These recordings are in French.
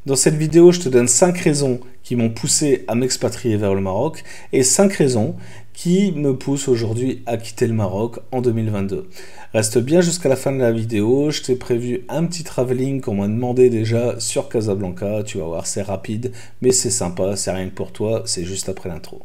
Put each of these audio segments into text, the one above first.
Dans cette vidéo, je te donne 5 raisons qui m'ont poussé à m'expatrier vers le Maroc et 5 raisons qui me poussent aujourd'hui à quitter le Maroc en 2022. Reste bien jusqu'à la fin de la vidéo, je t'ai prévu un petit travelling qu'on m'a demandé déjà sur Casablanca, tu vas voir, c'est rapide, mais c'est sympa, c'est rien que pour toi, c'est juste après l'intro.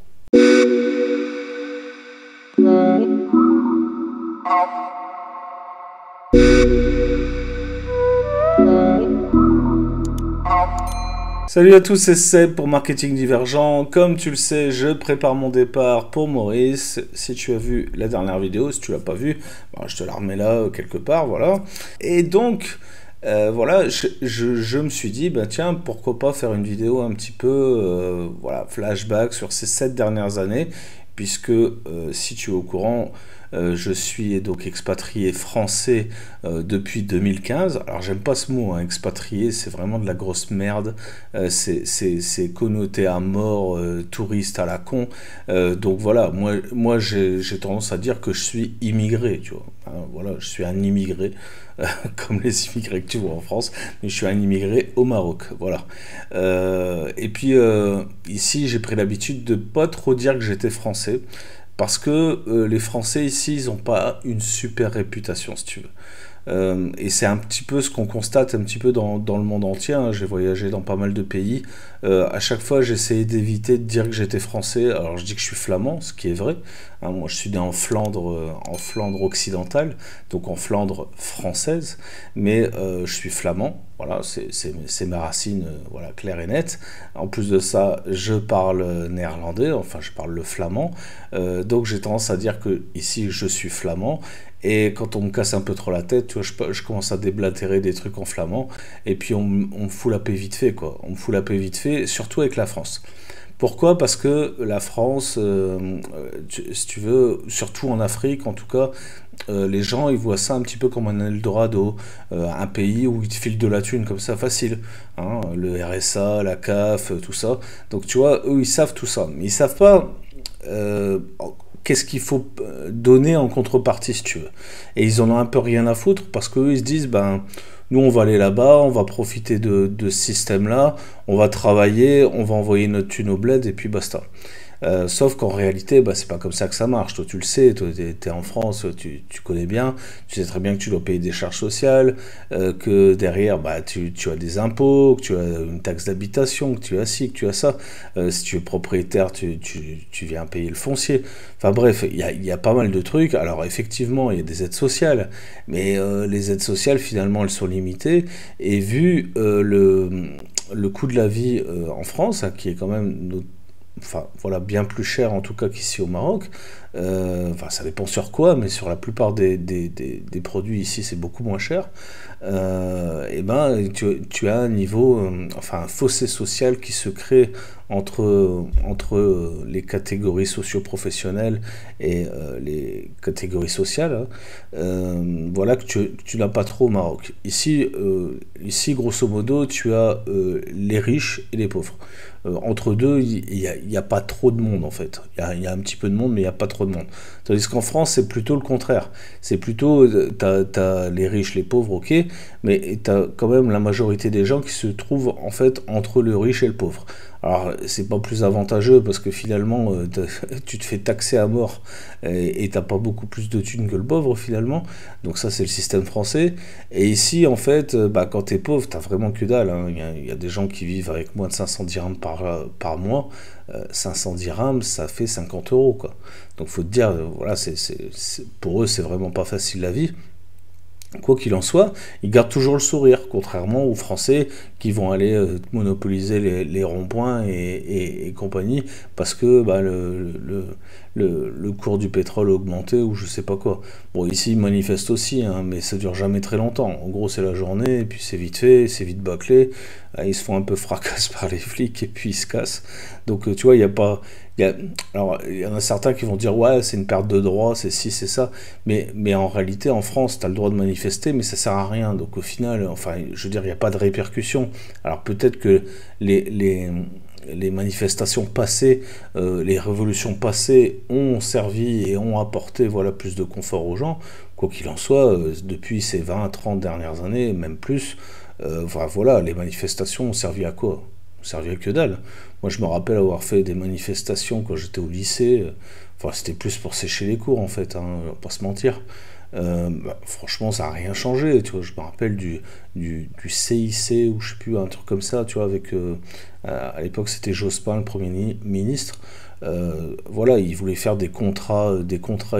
Salut à tous, c'est Seb pour Marketing Divergent. Comme tu le sais, je prépare mon départ pour Maurice. Si tu as vu la dernière vidéo, si tu l'as pas vue, je te la remets là quelque part, voilà. Et donc, voilà, je me suis dit, tiens, pourquoi pas faire une vidéo un petit peu, voilà, flashback sur ces 7 dernières années, puisque si tu es au courant, je suis donc expatrié français depuis 2015. Alors j'aime pas ce mot, hein, expatrié, c'est vraiment de la grosse merde. C'est connoté à mort, touriste à la con. Donc voilà, moi j'ai tendance à dire que je suis immigré, tu vois. Hein, voilà, je suis un immigré, comme les immigrés que tu vois en France, mais je suis un immigré au Maroc, voilà. Et puis ici j'ai pris l'habitude de pas trop dire que j'étais français. Parce que les Français ici, ils n'ont pas une super réputation, si tu veux. Et c'est un petit peu ce qu'on constate un petit peu dans le monde entier, hein. J'ai voyagé dans pas mal de pays. À chaque fois, j'essayais d'éviter de dire que j'étais français. Alors, je dis que je suis flamand, ce qui est vrai. Hein, moi, je suis né en Flandre occidentale, donc en Flandre française. Mais je suis flamand. Voilà, c'est ma racine, voilà, claire et nette. En plus de ça, je parle néerlandais, enfin, je parle le flamand. Donc, j'ai tendance à dire que ici, je suis flamand. Et quand on me casse un peu trop la tête, tu vois, je commence à déblatérer des trucs en flamand, et puis on me fout la paix vite fait, quoi. On me fout la paix vite fait, surtout avec la France. Pourquoi? Parce que la France, si tu veux, surtout en Afrique en tout cas, les gens ils voient ça un petit peu comme un Eldorado, un pays où ils te filent de la thune comme ça facile, hein, le RSA, la CAF, tout ça. Donc tu vois, eux ils savent tout ça, mais ils savent pas qu'est-ce qu'il faut donner en contrepartie, si tu veux. Et ils en ont un peu rien à foutre parce qu'eux, ils se disent, nous, on va aller là-bas, on va profiter de ce système-là, on va travailler, on va envoyer notre thune au bled et puis basta. Sauf qu'en réalité, c'est pas comme ça que ça marche. Toi, tu le sais, toi, t'es en France, tu connais bien, tu sais très bien que tu dois payer des charges sociales, que derrière, tu as des impôts, que tu as une taxe d'habitation, que tu as ci, que tu as ça. Si tu es propriétaire, tu viens payer le foncier. Enfin bref, il y a pas mal de trucs. Alors effectivement, il y a des aides sociales, mais les aides sociales, finalement, elles sont limitées. Et vu le coût de la vie en France, hein, qui est quand même voilà, bien plus cher en tout cas qu'ici au Maroc. Ça dépend sur quoi, mais sur la plupart des produits ici, c'est beaucoup moins cher. Tu as un niveau, un fossé social qui se crée entre les catégories socio-professionnelles et les catégories sociales, hein. Voilà que tu n'as pas trop au Maroc. Ici, grosso modo, tu as les riches et les pauvres. Entre deux, il n'y a pas trop de monde en fait. Il y a un petit peu de monde, mais il n'y a pas trop de monde. Tandis qu'en France, c'est plutôt le contraire. C'est plutôt, t'as les riches, les pauvres, ok, mais t'as quand même la majorité des gens qui se trouvent en fait entre le riche et le pauvre. Alors, c'est pas plus avantageux parce que finalement, tu te fais taxer à mort et t'as pas beaucoup plus de thunes que le pauvre finalement. Donc ça, c'est le système français. Et ici, en fait, quand t'es pauvre, t'as vraiment que dalle, hein. Il y a des gens qui vivent avec moins de 500 dirhams par mois. 500 dirhams, ça fait 50 euros, quoi. Donc faut te dire, voilà, pour eux, c'est vraiment pas facile la vie. Quoi qu'il en soit, ils gardent toujours le sourire, contrairement aux Français qui vont aller monopoliser les ronds-points et compagnie, parce que le cours du pétrole a augmenté ou je sais pas quoi. Bon, ici, ils manifestent aussi, hein, mais ça dure jamais très longtemps. En gros, c'est la journée, et puis c'est vite fait, c'est vite bâclé. Ils se font un peu fracasse par les flics, et puis ils se cassent. Donc, tu vois, il n'y a pas... Alors, il y en a certains qui vont dire, ouais, c'est une perte de droit, c'est ci, c'est ça. Mais en réalité, en France, tu as le droit de manifester, mais ça sert à rien. Donc, au final, je veux dire, il n'y a pas de répercussions. Alors, peut-être que les manifestations passées, les révolutions passées ont servi et ont apporté, voilà, plus de confort aux gens. Quoi qu'il en soit, depuis ces 20, 30 dernières années, même plus, Enfin, voilà, les manifestations ont servi à quoi? Ont servi à que dalle. Moi, je me rappelle avoir fait des manifestations quand j'étais au lycée. Enfin, c'était plus pour sécher les cours, en fait, hein, on va pas se mentir. Franchement, ça n'a rien changé. Tu vois, je me rappelle du CIC ou je sais plus, un truc comme ça, tu vois, avec à l'époque c'était Jospin, le Premier ministre. Voilà, il voulait faire des contrats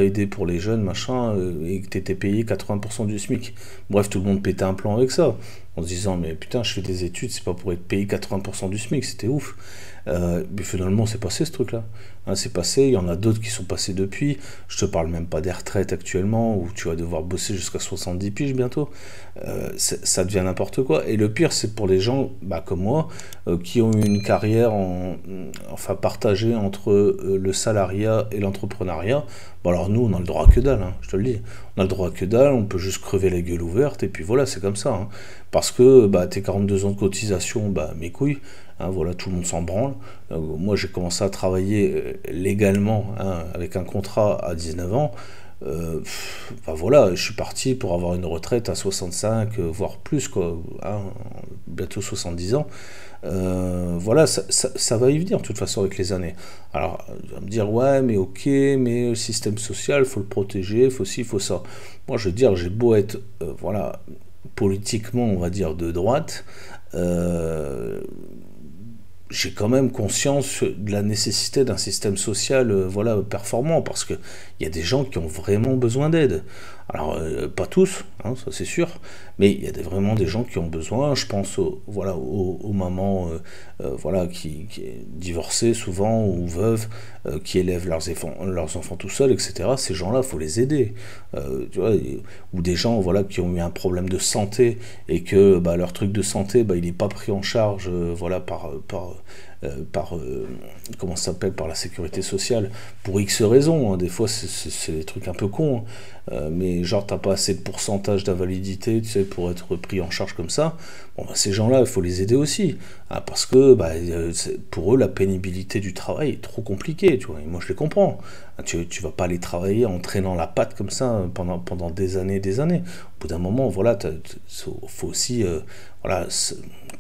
aidés pour les jeunes, machin, et que tu étais payé 80% du SMIC. Bref, tout le monde pétait un plan avec ça, en se disant, mais putain, je fais des études, c'est pas pour être payé 80% du SMIC, c'était ouf. Mais finalement, c'est passé ce truc-là. Hein, c'est passé, il y en a d'autres qui sont passés depuis. Je te parle même pas des retraites actuellement, où tu vas devoir bosser jusqu'à 70 piges bientôt. Ça devient n'importe quoi. Et le pire, c'est pour les gens bah, comme moi, qui ont eu une carrière enfin partagée entre le salariat et l'entrepreneuriat. Bon alors nous, on a le droit à que dalle, hein, je te le dis. On a le droit à que dalle, on peut juste crever la gueule ouverte, et puis voilà, c'est comme ça. Hein. Parce que bah, tes 42 ans de cotisation, bah, mes couilles, hein, voilà, tout le monde s'en branle. Moi, j'ai commencé à travailler légalement, hein, avec un contrat à 19 ans. Bah voilà, je suis parti pour avoir une retraite à 65, voire plus, quoi, hein, bientôt 70 ans. Voilà, ça va y venir de toute façon avec les années. Alors, tu vas me dire, ouais, mais ok, mais le système social, faut le protéger, faut ci, faut ça. Moi, je veux dire, j'ai beau être, voilà, politiquement, on va dire, de droite, euh, j'ai quand même conscience de la nécessité d'un système social voilà, performant, parce qu'il y a des gens qui ont vraiment besoin d'aide. Alors, pas tous, hein, ça c'est sûr, mais il y a vraiment des gens qui ont besoin. Je pense voilà, aux mamans voilà, qui divorcées souvent, ou veuves, qui élèvent leurs enfants tout seuls, etc. Ces gens-là, il faut les aider. Tu vois, ou des gens voilà, qui ont eu un problème de santé, et que bah, leur truc de santé, bah, il n'est pas pris en charge voilà, comment ça s'appelle, par la sécurité sociale, pour X raisons, hein. Des fois c'est des trucs un peu cons, hein. Mais genre t'as pas assez de pourcentage d'invalidité, tu sais, pour être pris en charge comme ça. Bon bah, ces gens-là, il faut les aider aussi, hein, parce que bah, pour eux la pénibilité du travail est trop compliquée, tu vois, et moi je les comprends. Hein, tu vas pas aller travailler en traînant la patte comme ça pendant des années et des années. Au bout d'un moment, voilà, faut aussi voilà,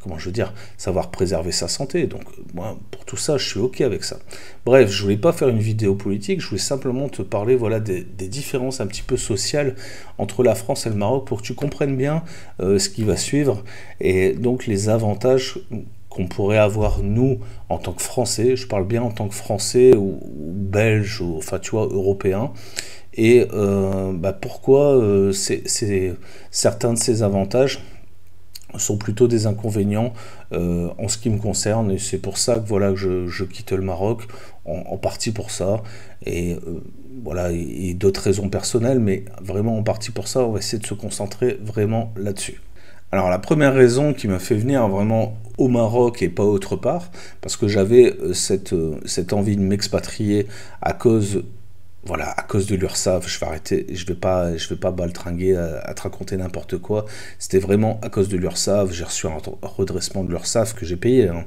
comment je veux dire, savoir préserver sa santé. Donc moi, pour tout ça, je suis ok avec ça. Bref, je voulais pas faire une vidéo politique, je voulais simplement te parler voilà, des différences un petit peu sociales entre la France et le Maroc, pour que tu comprennes bien ce qui va suivre, et donc les avantages qu'on pourrait avoir nous en tant que Français. Je parle bien en tant que Français ou Belge, ou enfin tu vois, Européen. Et bah, pourquoi certains de ces avantages sont plutôt des inconvénients en ce qui me concerne, et c'est pour ça que voilà, que je quitte le Maroc, en partie pour ça, et voilà, et d'autres raisons personnelles, mais vraiment en partie pour ça. On va essayer de se concentrer vraiment là-dessus. Alors la première raison qui m'a fait venir vraiment au Maroc et pas autre part, parce que j'avais cette envie de m'expatrier à cause, voilà, à cause de l'URSSAF. Je vais arrêter, je vais pas baltringuer à te raconter n'importe quoi. C'était vraiment à cause de l'URSSAF. J'ai reçu un redressement de l'URSSAF que j'ai payé, hein.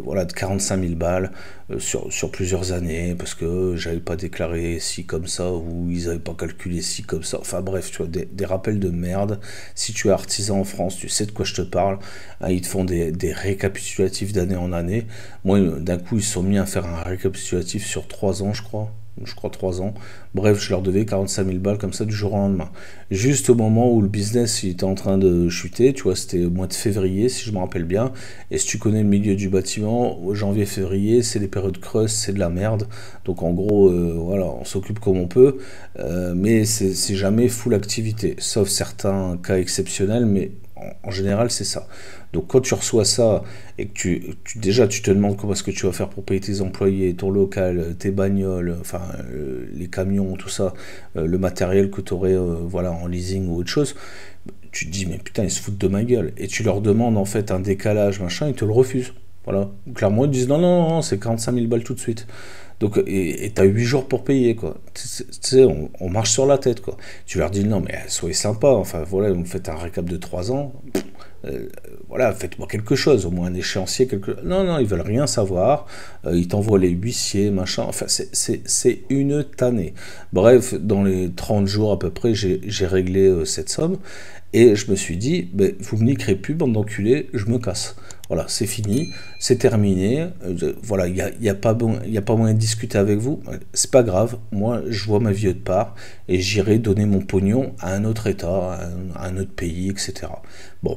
Voilà, de 45 000 balles sur plusieurs années, parce que j'avais pas déclaré ci comme ça, ou ils avaient pas calculé ci comme ça. Enfin bref, tu vois, des rappels de merde. Si tu es artisan en France, tu sais de quoi je te parle. Hein, ils te font des récapitulatifs d'année en année. Moi, d'un coup, ils se sont mis à faire un récapitulatif sur 3 ans, je crois 3 ans. Bref, je leur devais 45 000 balles comme ça du jour au lendemain. Juste au moment où le business il était en train de chuter, tu vois, c'était au mois de février, si je me rappelle bien. Et si tu connais le milieu du bâtiment, janvier-février, c'est les périodes creuses, c'est de la merde. Donc en gros, voilà, on s'occupe comme on peut, mais c'est jamais full activité, sauf certains cas exceptionnels, mais en général, c'est ça. Donc quand tu reçois ça, et que déjà tu te demandes comment est-ce que tu vas faire pour payer tes employés, ton local, tes bagnoles, enfin les camions, tout ça, le matériel que tu aurais voilà, en leasing ou autre chose, tu te dis mais putain, ils se foutent de ma gueule. Et tu leur demandes en fait un décalage, machin, ils te le refusent. Voilà. Clairement, ils disent non, non, non, c'est 45 000 balles tout de suite. Donc, et t'as 8 jours pour payer, quoi. Tu sais, on marche sur la tête, quoi. Tu leur dis non, mais soyez sympa, enfin voilà, vous me faites un récap de 3 ans. Voilà, faites-moi quelque chose, au moins un échéancier, Non, non, ils veulent rien savoir, ils t'envoient les huissiers, machin, enfin, c'est une tannée. Bref, dans les 30 jours à peu près, j'ai réglé cette somme, Et je me suis dit, ben, vous me niquerez plus, bande d'enculés, je me casse. Voilà, c'est fini, c'est terminé. Voilà, il y a pas moyen de discuter avec vous. C'est pas grave, moi, je vois ma vie autre part et j'irai donner mon pognon à un autre État, à un autre pays, etc. Bon.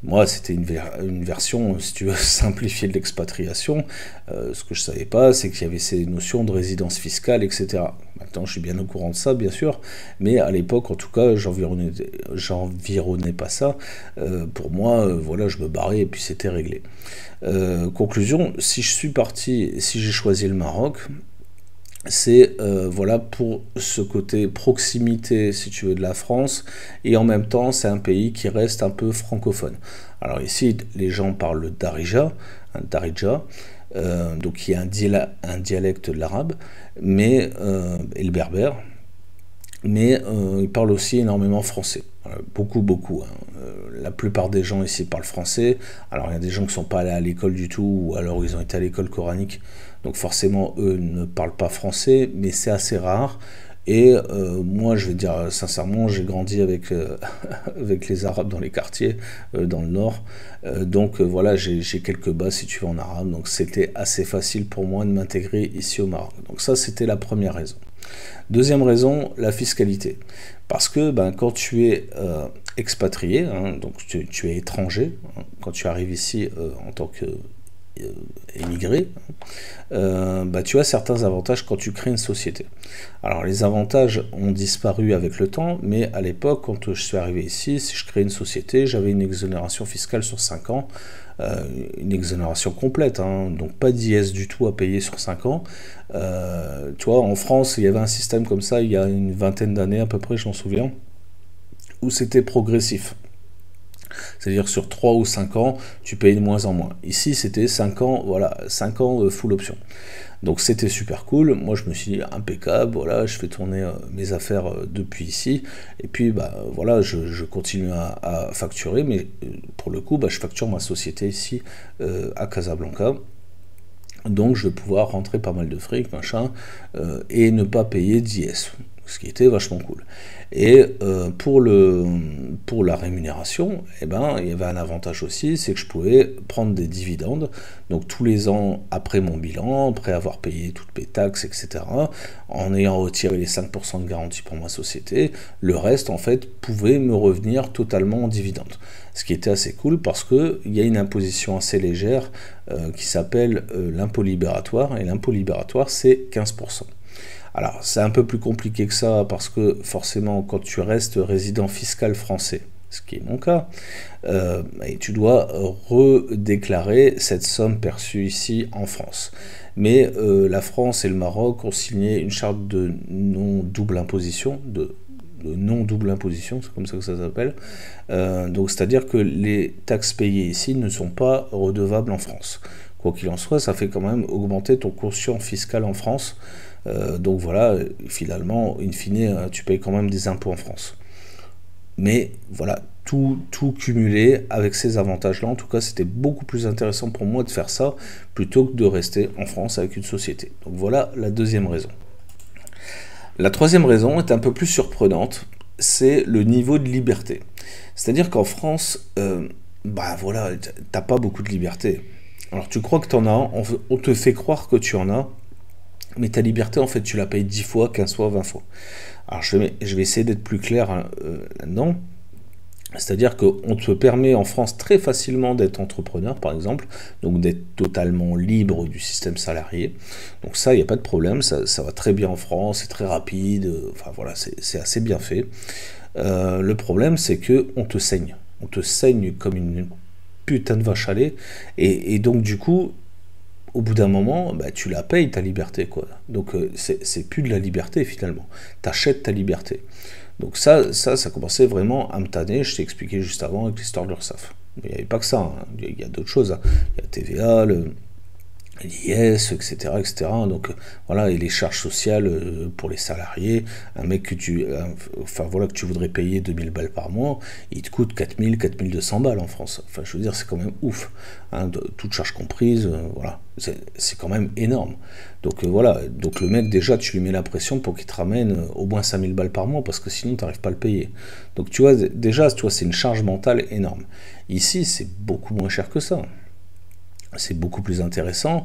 Moi, c'était une version, si tu veux, simplifiée de l'expatriation. Ce que je ne savais pas, c'est qu'il y avait ces notions de résidence fiscale, etc. Maintenant, je suis bien au courant de ça, bien sûr. Mais à l'époque, en tout cas, j'environnais pas ça. Pour moi, voilà, je me barrais et puis c'était réglé. Conclusion, si je suis parti, si j'ai choisi le Maroc, c'est voilà, pour ce côté proximité, si tu veux, de la France, et en même temps c'est un pays qui reste un peu francophone. Alors ici les gens parlent le darija, donc qui est un dialecte de l'arabe, mais et le berbère, mais ils parlent aussi énormément français. Beaucoup. Hein. La plupart des gens ici parlent français. Alors il y a des gens qui ne sont pas allés à l'école du tout, ou alors ils ont été à l'école coranique, donc forcément eux ne parlent pas français, mais c'est assez rare. Et moi, je vais dire sincèrement, j'ai grandi avec, avec les Arabes dans les quartiers, dans le Nord. Donc voilà, j'ai quelques bases, si tu veux, en arabe. Donc c'était assez facile pour moi de m'intégrer ici au Maroc. Donc ça, c'était la première raison. Deuxième raison, la fiscalité. Parce que ben, quand tu es expatrié, hein, donc tu es étranger, hein, quand tu arrives ici en tant que émigré, bah, tu as certains avantages quand tu crées une société. Alors les avantages ont disparu avec le temps, mais à l'époque, quand je suis arrivé ici, si je crée une société, j'avais une exonération fiscale sur 5 ans, une exonération complète, hein, donc pas d'IS du tout à payer sur 5 ans. Tu vois, en France, il y avait un système comme ça il y a une vingtaine d'années à peu près, je m'en souviens, où c'était progressif. C'est-à-dire sur 3 ou 5 ans, tu payes de moins en moins. Ici, c'était 5 ans, voilà, 5 ans full option. Donc c'était super cool. Moi, je me suis dit, impeccable, voilà, je fais tourner mes affaires depuis ici. Et puis, bah, voilà, je continue à facturer, mais pour le coup, bah, je facture ma société ici à Casablanca. Donc, je vais pouvoir rentrer pas mal de fric, machin, et ne pas payer d'IS. Ce qui était vachement cool. Et pour la rémunération, eh ben, il y avait un avantage aussi, c'est que je pouvais prendre des dividendes, donc tous les ans après mon bilan, après avoir payé toutes mes taxes, etc., en ayant retiré les 5% de garantie pour ma société, le reste, en fait, pouvait me revenir totalement en dividende. Ce qui était assez cool parce qu'il y a une imposition assez légère qui s'appelle l'impôt libératoire, et l'impôt libératoire, c'est 15%. Alors, c'est un peu plus compliqué que ça, parce que forcément, quand tu restes résident fiscal français, ce qui est mon cas, tu dois redéclarer cette somme perçue ici en France. Mais la France et le Maroc ont signé une charte de non-double imposition, de non-double imposition, c'est comme ça que ça s'appelle. Donc, c'est-à-dire que les taxes payées ici ne sont pas redevables en France. Quoi qu'il en soit, ça fait quand même augmenter ton quotient fiscal en France. Donc voilà, finalement, in fine, tu payes quand même des impôts en France. Mais voilà, tout cumulé avec ces avantages-là, en tout cas, c'était beaucoup plus intéressant pour moi de faire ça plutôt que de rester en France avec une société. Donc voilà la deuxième raison. La troisième raison est un peu plus surprenante, c'est le niveau de liberté. C'est-à-dire qu'en France, bah voilà, t'as pas beaucoup de liberté. Alors tu crois que tu en as, on te fait croire que tu en as, mais ta liberté, en fait, tu la payes 10 fois, 15 fois, 20 fois. Alors, je vais essayer d'être plus clair là-dedans. C'est-à-dire qu'on te permet en France très facilement d'être entrepreneur, par exemple, donc d'être totalement libre du système salarié. Donc ça, il n'y a pas de problème, ça va très bien en France, c'est très rapide, enfin voilà, c'est assez bien fait. Le problème, c'est qu'on te saigne. On te saigne comme une putain de vache à lait. Et donc, du coup, au bout d'un moment, bah, tu la payes ta liberté, quoi. Donc c'est plus de la liberté finalement. T'achètes ta liberté. Donc ça commençait vraiment à me tanner. Je t'ai expliqué juste avant avec l'histoire de l'URSSAF. Mais il n'y avait pas que ça. Hein. Il y a d'autres choses. Hein. Il y a TVA, l'IS, etc., etc. Donc voilà, et les charges sociales pour les salariés, un mec enfin voilà, que tu voudrais payer 2000 balles par mois, il te coûte 4000, 4200 balles en France. Enfin, je veux dire, c'est quand même ouf, hein, toutes charges comprises, voilà, c'est quand même énorme. Donc voilà, donc le mec, déjà, tu lui mets la pression pour qu'il te ramène au moins 5000 balles par mois, parce que sinon, tu n'arrives pas à le payer. Donc tu vois, déjà, tu vois, c'est une charge mentale énorme. Ici, c'est beaucoup moins cher que ça. C'est beaucoup plus intéressant,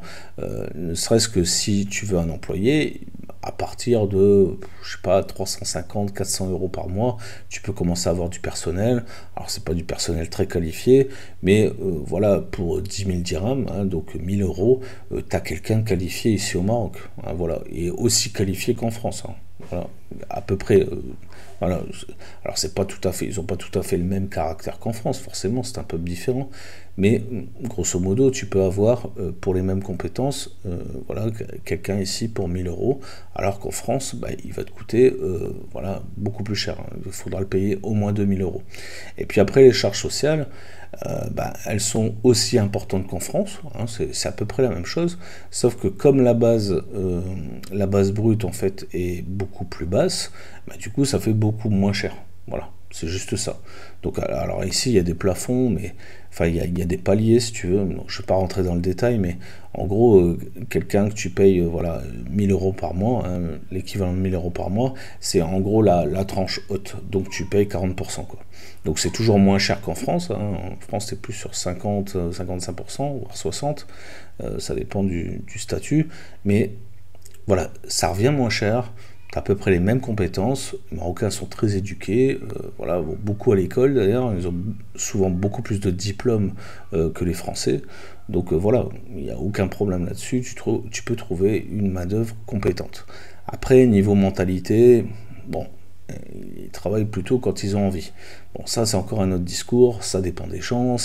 ne serait-ce que si tu veux un employé, à partir de, je sais pas, 350, 400 euros par mois, tu peux commencer à avoir du personnel. Alors, c'est pas du personnel très qualifié, mais voilà, pour 10 000 dirhams, hein, donc 1000 euros, tu as quelqu'un qualifié ici au Maroc, hein, voilà, et aussi qualifié qu'en France, hein, voilà, à peu près. Voilà. Alors c'est pas tout à fait, ils n'ont pas tout à fait le même caractère qu'en France, forcément, c'est un peu différent. Mais grosso modo, tu peux avoir pour les mêmes compétences, voilà, quelqu'un ici pour 1000 euros, alors qu'en France, bah, il va te coûter voilà, beaucoup plus cher, hein. Il faudra le payer au moins 2000 euros. Et puis après, les charges sociales, bah, elles sont aussi importantes qu'en France, hein, c'est à peu près la même chose, sauf que comme la base brute en fait est beaucoup plus basse, bah, du coup ça fait beaucoup moins cher. Voilà, c'est juste ça. Donc alors ici il y a des plafonds, mais enfin il y a des paliers si tu veux. Donc, je ne vais pas rentrer dans le détail, mais en gros quelqu'un que tu payes voilà 1000 euros par mois, hein, l'équivalent de 1000 euros par mois, c'est en gros la tranche haute. Donc tu payes 40%, quoi. Donc c'est toujours moins cher qu'en France, hein. En France, c'est plus sur 50, 55%, voire 60%. Ça dépend du statut. Mais voilà, ça revient moins cher. Tu as à peu près les mêmes compétences. Les Marocains sont très éduqués. Voilà, vont beaucoup à l'école d'ailleurs. Ils ont souvent beaucoup plus de diplômes que les Français. Donc voilà, il n'y a aucun problème là-dessus. Tu peux trouver une main-d'œuvre compétente. Après, niveau mentalité, bon, ils travaillent plutôt quand ils ont envie. Bon, ça c'est encore un autre discours, ça dépend des gens,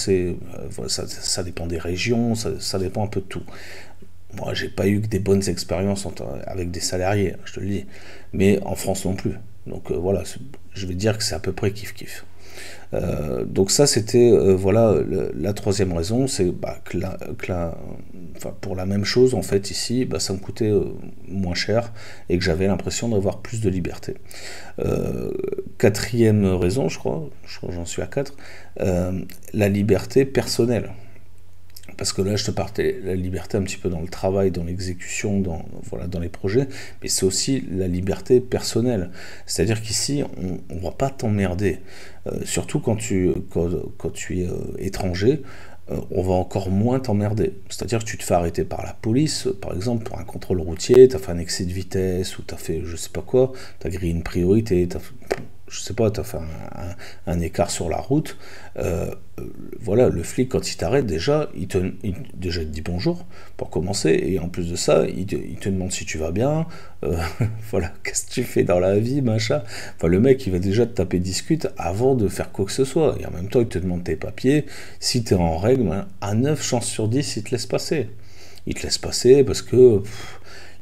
voilà, ça dépend des régions, ça dépend un peu de tout. Moi, j'ai pas eu que des bonnes expériences avec des salariés, je te le dis, mais en France non plus. Donc voilà, je vais dire que c'est à peu près kiff-kiff. Donc ça, c'était voilà la troisième raison, c'est bah, enfin, pour la même chose, en fait, ici, bah, ça me coûtait moins cher et que j'avais l'impression d'avoir plus de liberté. Quatrième raison, je crois que j'en suis à 4, la liberté personnelle. Parce que là, je te partais la liberté un petit peu dans le travail, dans l'exécution, voilà, dans les projets, mais c'est aussi la liberté personnelle. C'est-à-dire qu'ici, on ne va pas t'emmerder. Surtout quand quand tu es étranger, on va encore moins t'emmerder. C'est-à-dire que tu te fais arrêter par la police, par exemple, pour un contrôle routier, tu as fait un excès de vitesse, ou tu as fait je sais pas quoi, tu as grillé une priorité, je sais pas, tu as fait un écart sur la route, voilà, le flic, quand il t'arrête, déjà, déjà, il te dit bonjour, pour commencer, et en plus de ça, il te demande si tu vas bien, voilà, qu'est-ce que tu fais dans la vie, machin. Enfin, le mec, il va déjà te taper discute avant de faire quoi que ce soit, et en même temps, il te demande tes papiers, si tu es en règle, hein, à 9 chances sur 10, il te laisse passer. Il te laisse passer parce que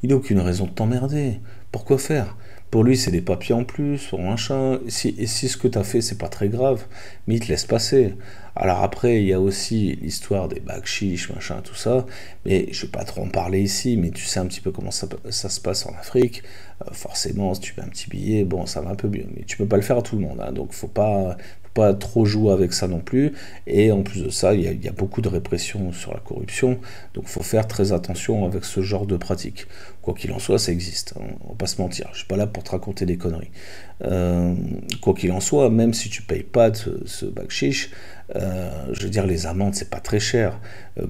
il n'a aucune raison de t'emmerder. Pourquoi faire? Pour lui, c'est des papiers en plus, pour machin. Et si ce que tu as fait, c'est pas très grave, mais il te laisse passer. Alors après, il y a aussi l'histoire des bacs chiches, machin, tout ça. Mais je vais pas trop en parler ici, mais tu sais un petit peu comment ça se passe en Afrique. Forcément, si tu fais un petit billet, bon, ça va un peu mieux. Mais tu peux pas le faire à tout le monde, hein, donc faut pas trop jouer avec ça non plus. Et en plus de ça, il y a beaucoup de répression sur la corruption, donc il faut faire très attention avec ce genre de pratique. Quoi qu'il en soit, ça existe, hein, on va pas se mentir. Je suis pas là pour te raconter des conneries. Quoi qu'il en soit, même si tu payes pas ce bac chiche, je veux dire, les amendes, c'est pas très cher.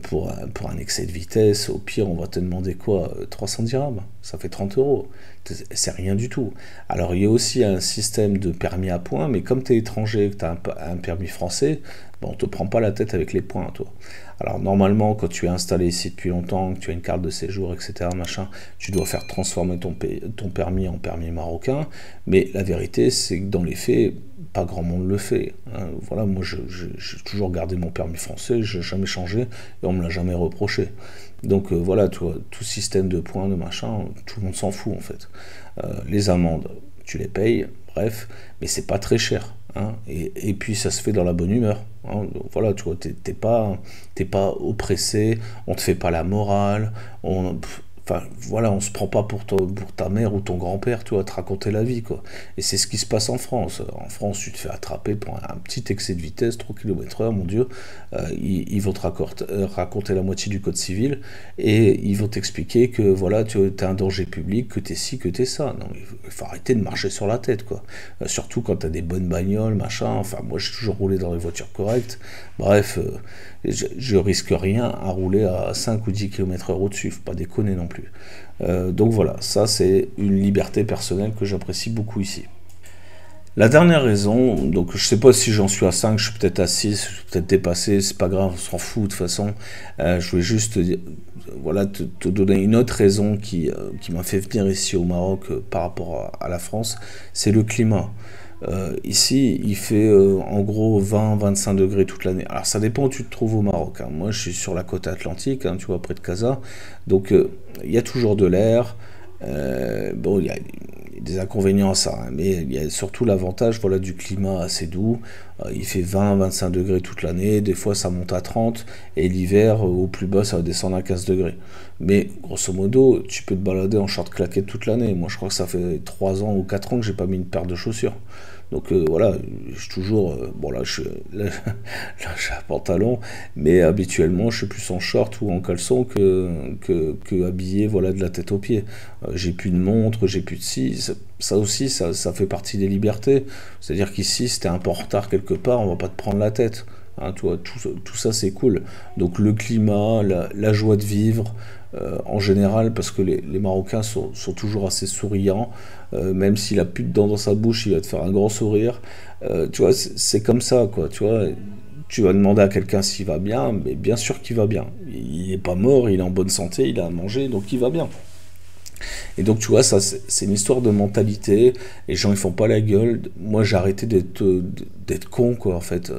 Pour un excès de vitesse, au pire, on va te demander quoi? 300 dirhams, ça fait 30 euros. C'est rien du tout. Alors, il y a aussi un système de permis à points, mais comme tu es étranger et que tu as un permis français, bon, on ne te prend pas la tête avec les points, toi. Alors, normalement, quand tu es installé ici depuis longtemps, que tu as une carte de séjour, etc., machin, tu dois faire transformer ton permis en permis marocain, mais la vérité, c'est que dans les faits, pas grand monde le fait, hein. Voilà, moi, j'ai toujours gardé mon permis français, je n'ai jamais changé, et on me l'a jamais reproché. Donc voilà, tout système de points, de machin, tout le monde s'en fout en fait. Les amendes, tu les payes, bref, mais c'est pas très cher, hein, et puis ça se fait dans la bonne humeur. Hein. Donc voilà, tu vois, t'es pas oppressé, on te fait pas la morale, enfin voilà, on se prend pas pour ta mère ou ton grand-père, tu vois, te raconter la vie, quoi. Et c'est ce qui se passe en France. En France, tu te fais attraper pour un petit excès de vitesse, 3 km/h, mon Dieu. Ils vont te raconter la moitié du code civil et ils vont t'expliquer que voilà, tu es un danger public, que t'es ci, que t'es ça. Non, il faut arrêter de marcher sur la tête, quoi. Surtout quand t'as des bonnes bagnoles, machin. Enfin, moi, j'ai toujours roulé dans les voitures correctes. Bref, je risque rien à rouler à 5 ou 10 km/h au-dessus, faut pas déconner non plus. Donc voilà, ça c'est une liberté personnelle que j'apprécie beaucoup ici. La dernière raison, donc je sais pas si j'en suis à 5, je suis peut-être à 6, je suis peut-être dépassé, c'est pas grave, on s'en fout de toute façon. Je voulais juste voilà, te donner une autre raison qui m'a fait venir ici au Maroc par rapport à la France, c'est le climat. Ici, il fait en gros 20-25 degrés toute l'année. Alors ça dépend où tu te trouves au Maroc. Hein. Moi, je suis sur la côte atlantique, hein, tu vois, près de Casa. Donc il y a toujours de l'air. Bon, il y a des inconvénients à ça, hein, mais il y a surtout l'avantage, voilà, du climat assez doux. Il fait 20-25 degrés toute l'année, des fois ça monte à 30, et l'hiver, au plus bas, ça va descendre à 15 degrés. Mais grosso modo, tu peux te balader en short claquette toute l'année. Moi, je crois que ça fait 3 ans ou 4 ans que j'ai pas mis une paire de chaussures. Donc voilà, je suis toujours. Bon, là, j'ai un pantalon, mais habituellement, je suis plus en short ou en caleçon que habillé, voilà, de la tête aux pieds. J'ai plus de montre, j'ai plus de scie. Ça aussi, ça fait partie des libertés. C'est-à-dire qu'ici, si t'es un peu en retard quelque part, on va pas te prendre la tête. Hein, tu vois, tout ça, c'est cool. Donc le climat, la joie de vivre, en général, parce que les Marocains sont toujours assez souriants, même s'il a plus de dents dans sa bouche, il va te faire un grand sourire. Tu vois, c'est comme ça, quoi. Tu vois, tu vas demander à quelqu'un s'il va bien, mais bien sûr qu'il va bien. Il n'est pas mort, il est en bonne santé, il a à manger, donc il va bien. Et donc, tu vois, ça, c'est une histoire de mentalité. Les gens, ils font pas la gueule. Moi, j'ai arrêté d'être con, quoi, en fait.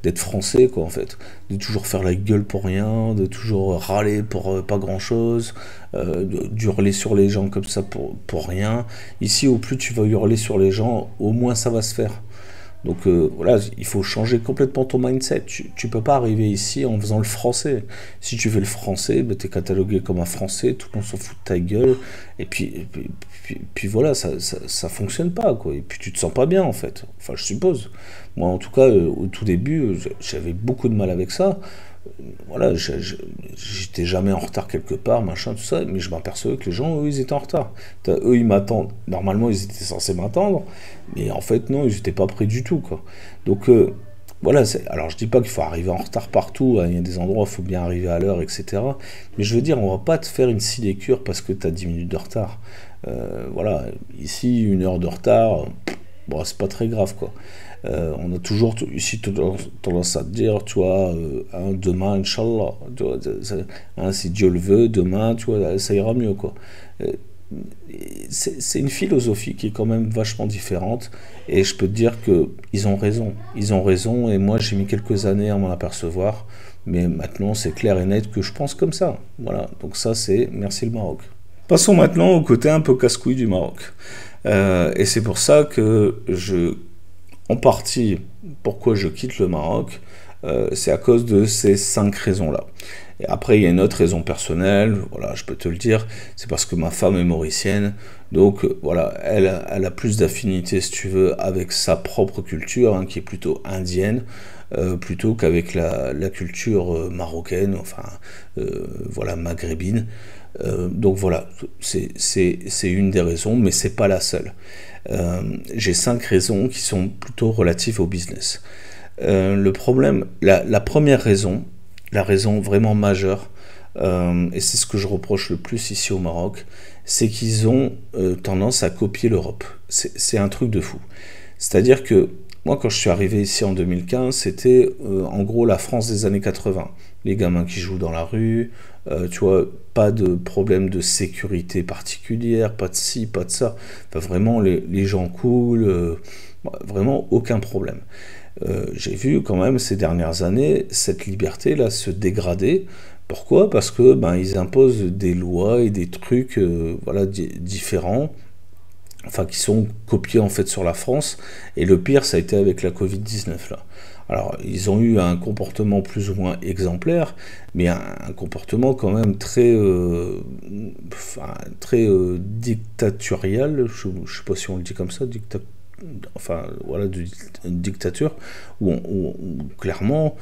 D'être français, quoi, en fait. De toujours faire la gueule pour rien, de toujours râler pour pas grand-chose, d'hurler sur les gens comme ça pour rien. Ici, au plus tu vas hurler sur les gens, au moins ça va se faire. Donc voilà, il faut changer complètement ton mindset. Tu peux pas arriver ici en faisant le français. Si tu fais le français, ben, tu es catalogué comme un français, tout le monde s'en fout de ta gueule, et puis voilà, ça fonctionne pas, quoi. Et puis tu te sens pas bien, en fait. Enfin, je suppose. Moi, en tout cas, au tout début, j'avais beaucoup de mal avec ça. Voilà, j'étais jamais en retard quelque part, machin, tout ça, mais je m'apercevais que les gens, eux, ils étaient en retard. Eux, ils m'attendent. Normalement, ils étaient censés m'attendre, mais en fait, non, ils n'étaient pas prêts du tout, quoi. Donc, voilà, alors je dis pas qu'il faut arriver en retard partout, hein, il y a des endroits où il faut bien arriver à l'heure, etc. Mais je veux dire, on va pas te faire une sinécure parce que tu as 10 minutes de retard. Voilà, ici, 1 heure de retard, bon, c'est pas très grave, quoi. On a toujours ici tendance à te dire, tu vois, hein, demain, Inch'Allah, tu vois, hein, si Dieu le veut, demain, tu vois, ça ira mieux, quoi. Euh, c'est une philosophie qui est quand même vachement différente, et je peux te dire que ils ont raison, et moi j'ai mis quelques années à m'en apercevoir, mais maintenant c'est clair et net que je pense comme ça. Voilà, donc ça c'est merci le Maroc. Passons maintenant au côté un peu casse-couille du Maroc. Et c'est pour ça que en partie, pourquoi je quitte le Maroc, c'est à cause de ces 5 raisons-là. Et après, il y a une autre raison personnelle, voilà, je peux te le dire, c'est parce que ma femme est mauricienne, donc voilà, elle a plus d'affinité, si tu veux, avec sa propre culture, hein, qui est plutôt indienne, plutôt qu'avec la culture marocaine, enfin, voilà, maghrébine. Donc voilà, c'est une des raisons, mais c'est pas la seule. J'ai 5 raisons qui sont plutôt relatives au business. Le problème, la première raison, la raison vraiment majeure, et c'est ce que je reproche le plus ici au Maroc, c'est qu'ils ont tendance à copier l'Europe. C'est un truc de fou. C'est-à-dire que moi, quand je suis arrivé ici en 2015, c'était en gros la France des années 80. Les gamins qui jouent dans la rue, tu vois, pas de problème de sécurité particulière, pas de ci, pas de ça. Enfin, vraiment, les gens cool, vraiment aucun problème. J'ai vu quand même ces dernières années cette liberté-là se dégrader. Pourquoi? Parce que ben, ils imposent des lois et des trucs voilà, différents. enfin qui sont copiés en fait sur la France, et le pire ça a été avec la Covid-19 là. Alors ils ont eu un comportement plus ou moins exemplaire, mais un comportement quand même très, dictatorial, je ne sais pas si on le dit comme ça, enfin voilà, une dictature, où clairement,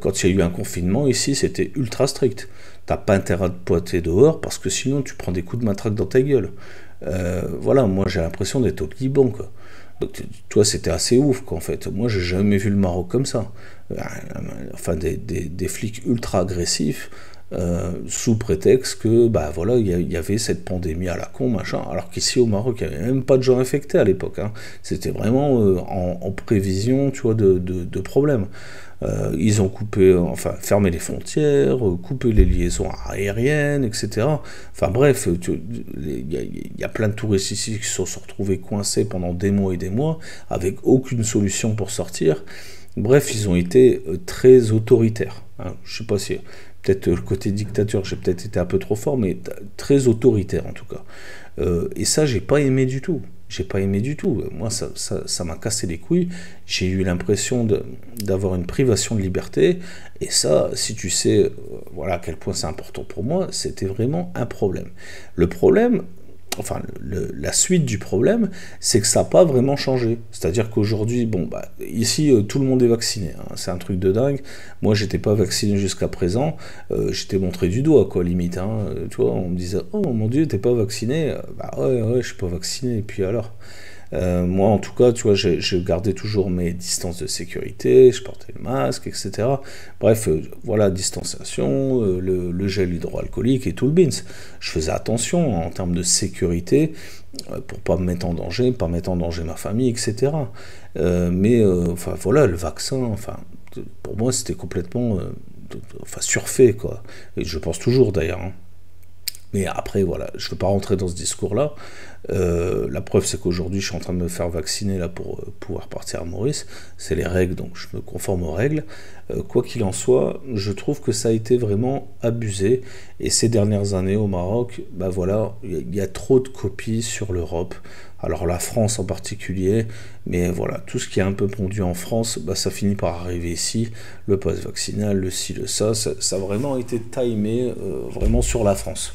quand il y a eu un confinement ici, c'était ultra strict. T'as pas intérêt à te pointer dehors, parce que sinon tu prends des coups de matraque dans ta gueule. Voilà, moi j'ai l'impression d'être au Liban, quoi. Donc, toi, c'était assez ouf, quoi, en fait. Moi, j'ai jamais vu le Maroc comme ça. Enfin, des flics ultra agressifs, sous prétexte que, bah voilà, il y avait cette pandémie à la con, machin. Alors qu'ici, au Maroc, il n'y avait même pas de gens infectés à l'époque, hein. C'était vraiment en prévision, tu vois, de problèmes. Ils ont coupé, enfin, fermé les frontières, coupé les liaisons aériennes, etc. Enfin bref, il y a plein de touristes ici qui se sont retrouvés coincés pendant des mois et des mois, avec aucune solution pour sortir. Bref, ils ont été très autoritaires, hein. Je sais pas si, peut-être le côté dictature, j'ai peut-être été un peu trop fort, mais très autoritaire en tout cas. Et ça, j'ai pas aimé du tout. J'ai pas aimé du tout. Moi, ça m'a cassé les couilles. J'ai eu l'impression d'avoir une privation de liberté. Et ça, si tu sais, voilà à quel point c'est important pour moi, c'était vraiment un problème. Le problème, enfin, la suite du problème, c'est que ça n'a pas vraiment changé. C'est-à-dire qu'aujourd'hui, bon, bah, ici, tout le monde est vacciné, hein. C'est un truc de dingue. Moi, j'étais pas vacciné jusqu'à présent. J'étais montré du doigt, quoi, limite, hein. Tu vois, on me disait, oh mon Dieu, t'es pas vacciné? Bah ouais, je suis pas vacciné. Et puis alors? Moi, en tout cas, tu vois, je gardais toujours mes distances de sécurité, je portais le masque, etc. Bref, voilà, distanciation, le gel hydroalcoolique et tout le bins. Je faisais attention en termes de sécurité pour pas me mettre en danger, pas mettre en danger ma famille, etc. Enfin, voilà, le vaccin, enfin, pour moi, c'était complètement, enfin, surfait, quoi. Et je pense toujours, d'ailleurs, hein. Mais après, voilà, je ne veux pas rentrer dans ce discours-là. La preuve, c'est qu'aujourd'hui, je suis en train de me faire vacciner là pour pouvoir partir à Maurice. C'est les règles, donc je me conforme aux règles. Quoi qu'il en soit, je trouve que ça a été vraiment abusé. Et ces dernières années au Maroc, bah voilà, il y a trop de copies sur l'Europe. Alors la France en particulier, mais voilà, tout ce qui est un peu pondu en France, bah, ça finit par arriver ici. Le pass vaccinal, le ci, le ça a vraiment été timé vraiment sur la France.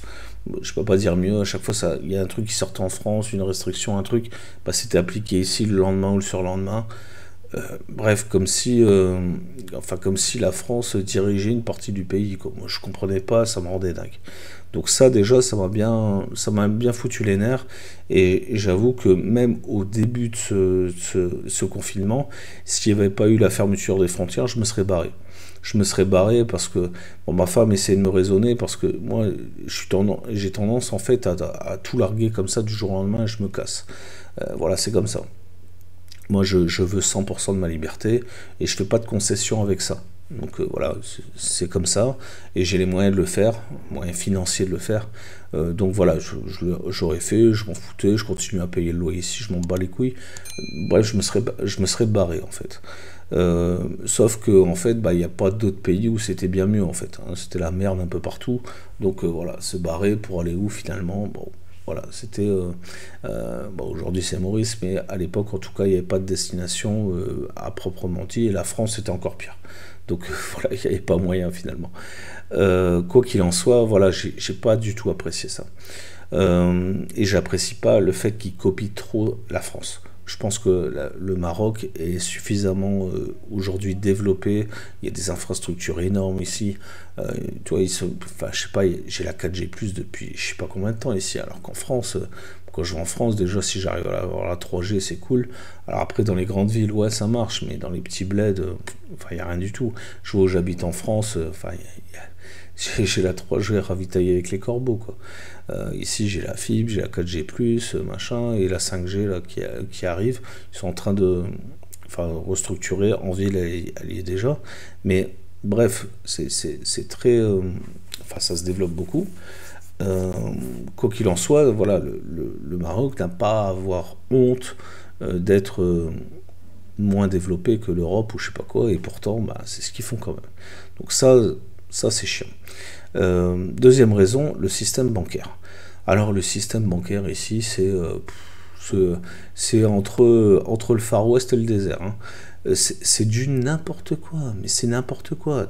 Je peux pas dire mieux, à chaque fois il y a un truc qui sortait en France, une restriction, un truc, bah, c'était appliqué ici le lendemain ou le surlendemain. Bref, comme si la France dirigeait une partie du pays, quoi. Moi, je comprenais pas, ça me rendait dingue. Donc ça, déjà, ça m'a bien foutu les nerfs. Et j'avoue que même au début de ce confinement, s'il n'y avait pas eu la fermeture des frontières, je me serais barré. Je me serais barré parce que bon, ma femme essayait de me raisonner parce que moi j'ai tendance en fait à tout larguer comme ça du jour au lendemain et je me casse. Voilà, c'est comme ça. Moi, je veux 100% de ma liberté et je fais pas de concession avec ça. Donc voilà, c'est comme ça et j'ai les moyens de le faire, moyens financiers de le faire. Donc voilà, j'aurais fait, je m'en foutais, je continue à payer le loyer ici, je m'en bats les couilles. Bref, je me serais barré en fait. Sauf que en fait, bah, il n'y a pas d'autres pays où c'était bien mieux en fait, hein. C'était la merde un peu partout. Donc voilà, se barrer pour aller où finalement? Bon, voilà, c'était. Bon, aujourd'hui c'est Maurice, mais à l'époque en tout cas, il n'y avait pas de destination à proprement dit, et la France c'était encore pire. Donc voilà, il n'y avait pas moyen finalement. Quoi qu'il en soit, voilà, j'ai pas du tout apprécié ça. Et j'apprécie pas le fait qu'ils copient trop la France. Je pense que le Maroc est suffisamment aujourd'hui développé. Il y a des infrastructures énormes ici. Tu vois, enfin, je sais pas, j'ai la 4G+ depuis je sais pas combien de temps ici. Alors qu'en France, quand je vais en France, déjà si j'arrive à avoir la 3G, c'est cool. Alors après, dans les grandes villes, ouais, ça marche, mais dans les petits bleds, enfin, il n'y a rien du tout. Je vois où j'habite en France, enfin, j'ai la 3G ravitaillée avec les corbeaux, quoi. Ici, j'ai la fibre, j'ai la 4G+, machin, et la 5G là, qui arrive. Ils sont en train de restructurer. En ville, elle y est déjà. Mais bref, c'est très. Enfin, ça se développe beaucoup. Quoi qu'il en soit, voilà, le Maroc n'a pas à avoir honte d'être moins développé que l'Europe ou je sais pas quoi, et pourtant, bah, c'est ce qu'ils font quand même. Donc ça c'est chiant. Deuxième raison, le système bancaire. Alors le système bancaire ici, C'est entre le Far West et le désert. Hein. C'est du n'importe quoi, mais c'est n'importe quoi.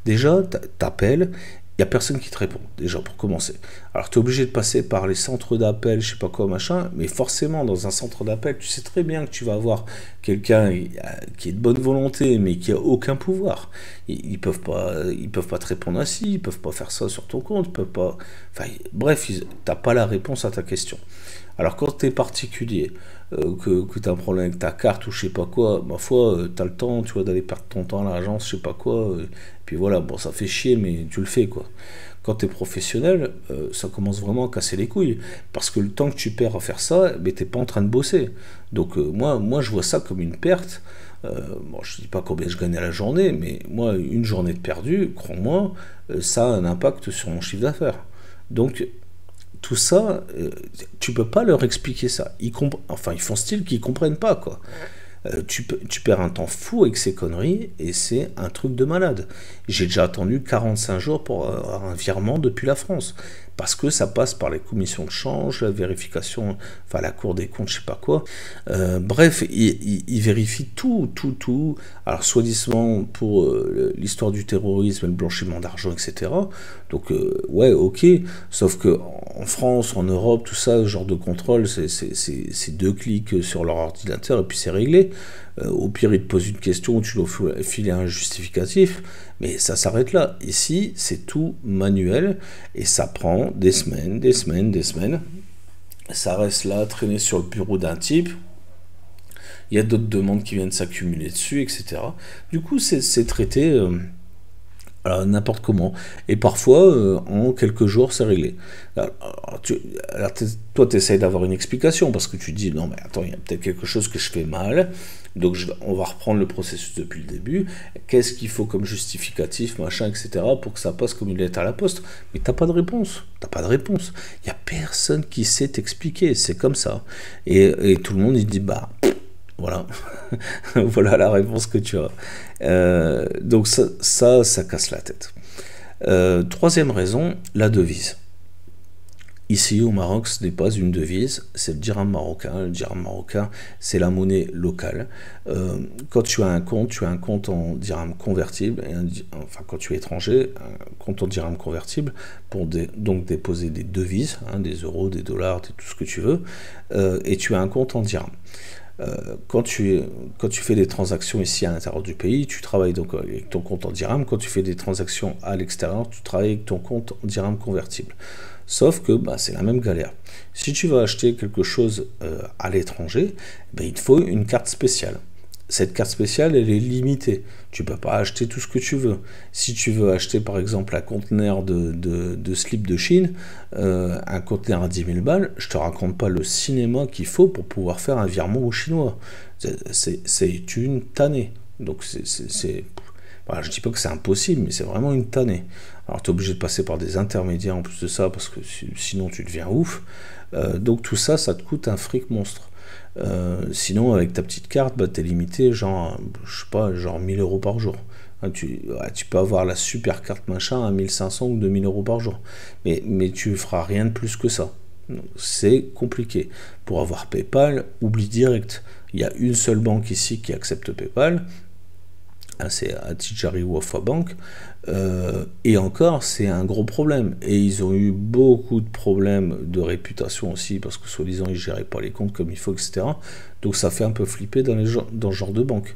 Déjà, t'appelles, il n'y a personne qui te répond, déjà, pour commencer. Alors, tu es obligé de passer par les centres d'appel, je sais pas quoi, machin, mais forcément, dans un centre d'appel, tu sais très bien que tu vas avoir quelqu'un qui est de bonne volonté, mais qui a aucun pouvoir. Ils peuvent pas te répondre ainsi, ils peuvent pas faire ça sur ton compte, ils peuvent pas... Enfin, bref, t'as pas la réponse à ta question. Alors, quand tu es particulier, que tu as un problème avec ta carte ou je sais pas quoi, ma foi, tu as le temps, tu vois, d'aller perdre ton temps à l'agence, je sais pas quoi, puis voilà, bon, ça fait chier, mais tu le fais, quoi. Quand tu es professionnel, ça commence vraiment à casser les couilles, parce que le temps que tu perds à faire ça, ben, t'es pas en train de bosser. Donc, moi, je vois ça comme une perte. Bon, je dis pas combien je gagne à la journée, mais moi, une journée de perdu, crois-moi, ça a un impact sur mon chiffre d'affaires. Donc, tout ça, tu peux pas leur expliquer ça. Enfin, ils font style qu'ils comprennent pas, quoi. Tu perds un temps fou avec ces conneries et c'est un truc de malade. J'ai déjà attendu 45 jours pour avoir un virement depuis la France. Parce que ça passe par les commissions de change, la vérification, enfin la Cour des comptes, je sais pas quoi. Bref, ils vérifient tout. Alors, soi-disant pour l'histoire du terrorisme, le blanchiment d'argent, etc. Donc, ouais, ok. Sauf que en France, en Europe, tout ça, ce genre de contrôle, c'est 2 clics sur leur ordinateur et puis c'est réglé. Au pire, ils te posent une question, tu dois filer un justificatif, mais ça s'arrête là. Ici, c'est tout manuel et ça prend des semaines. Ça reste là, traîné sur le bureau d'un type. Il y a d'autres demandes qui viennent s'accumuler dessus, etc. Du coup, c'est traité n'importe comment. Et parfois, en quelques jours, c'est réglé. Toi, tu essayes d'avoir une explication parce que tu dis, non, mais attends, il y a peut-être quelque chose que je fais mal. Donc, on va reprendre le processus depuis le début. Qu'est-ce qu'il faut comme justificatif, machin, etc., pour que ça passe comme une lettre à la poste. Mais t'as pas de réponse. Il n'y a personne qui sait t'expliquer. C'est comme ça. Et tout le monde, il dit, bah... Voilà, voilà la réponse que tu as. Donc ça casse la tête. Troisième raison, la devise. Ici au Maroc, ce n'est pas une devise, c'est le dirham marocain. Le dirham marocain, c'est la monnaie locale. Quand tu as un compte en dirham convertible, enfin quand tu es étranger, un compte en dirham convertible pour donc déposer des devises, hein, des euros, des dollars, tout ce que tu veux, et tu as un compte en dirham. Quand tu fais des transactions ici à l'intérieur du pays, tu travailles donc avec ton compte en dirham. Quand tu fais des transactions à l'extérieur, tu travailles avec ton compte en dirham convertible. Sauf que bah, c'est la même galère. Si tu veux acheter quelque chose à l'étranger, bah, il te faut une carte spéciale. Cette carte spéciale, elle est limitée. Tu ne peux pas acheter tout ce que tu veux. Si tu veux acheter, par exemple, un conteneur de slip de Chine, un conteneur à 10 000 balles, je ne te raconte pas le cinéma qu'il faut pour pouvoir faire un virement aux Chinois. C'est une tannée. Donc, voilà, je ne dis pas que c'est impossible, mais c'est vraiment une tannée. Alors, tu es obligé de passer par des intermédiaires en plus de ça, parce que sinon, tu deviens ouf. Donc, tout ça, ça te coûte un fric monstre. Sinon, avec ta petite carte, bah, tu es limité, genre, je sais pas, genre 1000 euros par jour. Hein, tu peux avoir la super carte machin à 1500 ou 2000 euros par jour. Mais tu feras rien de plus que ça. C'est compliqué. Pour avoir PayPal, oublie direct. Il y a une seule banque ici qui accepte PayPal. C'est Attijari ou Wafa Bank. Et encore, c'est un gros problème. Et ils ont eu beaucoup de problèmes de réputation aussi, parce que soi-disant, ils ne géraient pas les comptes comme il faut, etc. Donc ça fait un peu flipper dans ce genre de banque.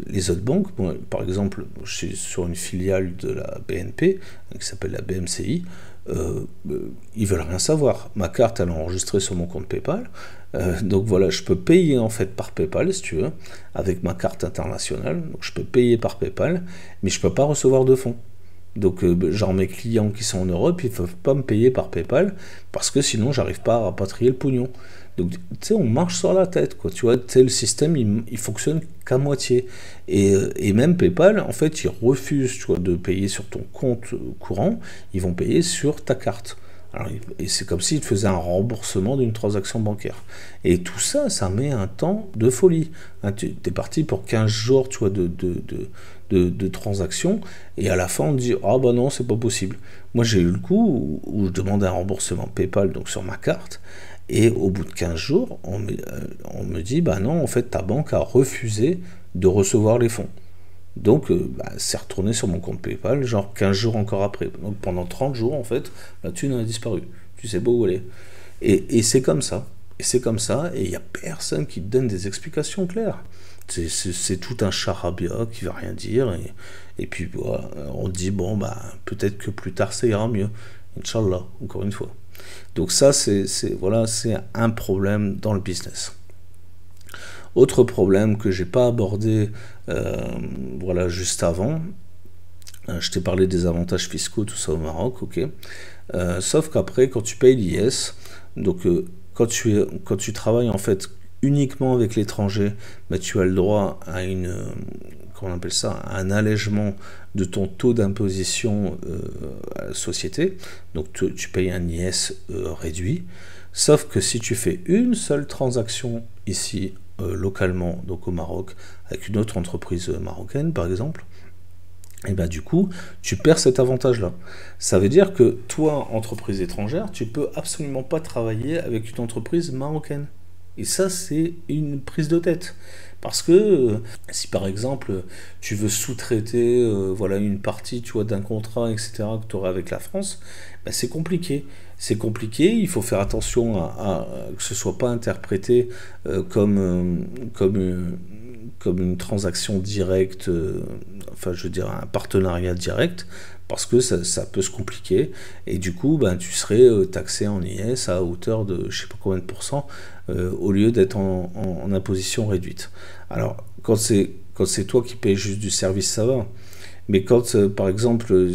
Les autres banques, bon, par exemple, je suis sur une filiale de la BNP, qui s'appelle la BMCI, ils veulent rien savoir. Ma carte, elle est enregistrée sur mon compte PayPal. Donc voilà, je peux payer en fait par PayPal, si tu veux, avec ma carte internationale. Donc je peux payer par PayPal, mais je peux pas recevoir de fonds. Donc genre mes clients qui sont en Europe, ils ne peuvent pas me payer par PayPal, parce que sinon j'arrive pas à rapatrier le pognon. Donc tu sais, on marche sur la tête, quoi. Tu vois, le système, il fonctionne qu'à moitié. Et même PayPal, en fait, ils refusent, tu vois, de payer sur ton compte courant, ils vont payer sur ta carte. Alors, et c'est comme s'ils te faisaient un remboursement d'une transaction bancaire. Et tout ça, ça met un temps de folie. Hein, tu es parti pour 15 jours, tu vois, de transactions, et à la fin, on te dit « Ah bah non, c'est pas possible ». Moi, j'ai eu le coup où je demandais un remboursement PayPal, donc sur ma carte, Et au bout de 15 jours, on me dit, bah non, en fait, ta banque a refusé de recevoir les fonds. Donc, c'est retourné sur mon compte PayPal, genre 15 jours encore après. Donc, pendant 30 jours, en fait, la thune a disparu. Tu sais pas où elle est. Et c'est comme ça. Et c'est comme ça, et il n'y a personne qui te donne des explications claires. C'est tout un charabia qui ne va rien dire, et puis voilà, on dit, bon, bah, peut-être que plus tard ça ira mieux. Inch'Allah, encore une fois. Donc ça, voilà, c'est un problème dans le business. Autre problème que j'ai pas abordé voilà, juste avant, je t'ai parlé des avantages fiscaux, tout ça au Maroc, ok. Sauf qu'après, quand tu payes l'IS, donc quand tu travailles en fait uniquement avec l'étranger, bah, tu as le droit à comment on appelle ça, à un allègement de ton taux d'imposition à la société. Donc tu payes un IS réduit. Sauf que si tu fais une seule transaction ici, localement, donc au Maroc, avec une autre entreprise marocaine par exemple, et bien du coup, tu perds cet avantage-là. Ça veut dire que toi, entreprise étrangère, tu peux absolument pas travailler avec une entreprise marocaine. Et ça, c'est une prise de tête. Parce que si par exemple tu veux sous-traiter voilà, une partie tu vois, d'un contrat, etc., que tu auras avec la France, ben, c'est compliqué. C'est compliqué, il faut faire attention que ce ne soit pas interprété comme une transaction directe, enfin je veux dire un partenariat direct, parce que ça peut se compliquer, et du coup ben, tu serais taxé en IS à hauteur de je sais pas combien de pourcents, au lieu d'être en imposition réduite. Alors quand c'est toi qui payes juste du service, ça va. Mais quand, par exemple,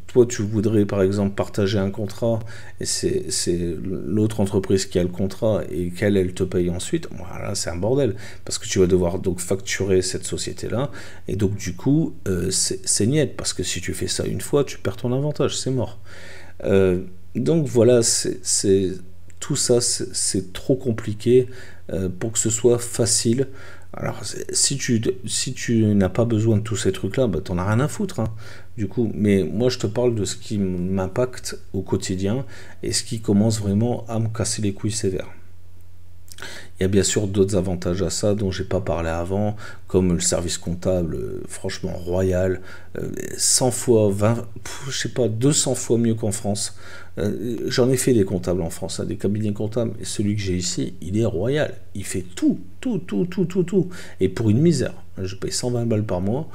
toi, tu voudrais, par exemple, partager un contrat, et c'est l'autre entreprise qui a le contrat, et qu'elle, elle te paye ensuite, voilà, c'est un bordel. Parce que tu vas devoir donc facturer cette société-là, et donc, du coup, c'est niette, parce que si tu fais ça une fois, tu perds ton avantage, c'est mort. Donc, voilà, tout ça, c'est trop compliqué pour que ce soit facile. Alors, si tu n'as pas besoin de tous ces trucs-là, bah, t'en as rien à foutre, hein, du coup. Mais moi, je te parle de ce qui m'impacte au quotidien et ce qui commence vraiment à me casser les couilles sévères. Il y a bien sûr d'autres avantages à ça dont j'ai pas parlé avant, comme le service comptable, franchement royal, 100 fois, 20, je sais pas, 200 fois mieux qu'en France. J'en ai fait des comptables en France, hein, des cabinets comptables, et celui que j'ai ici, il est royal. Il fait tout, tout, tout, tout, tout, tout. Et pour une misère, je paye 120 balles par mois,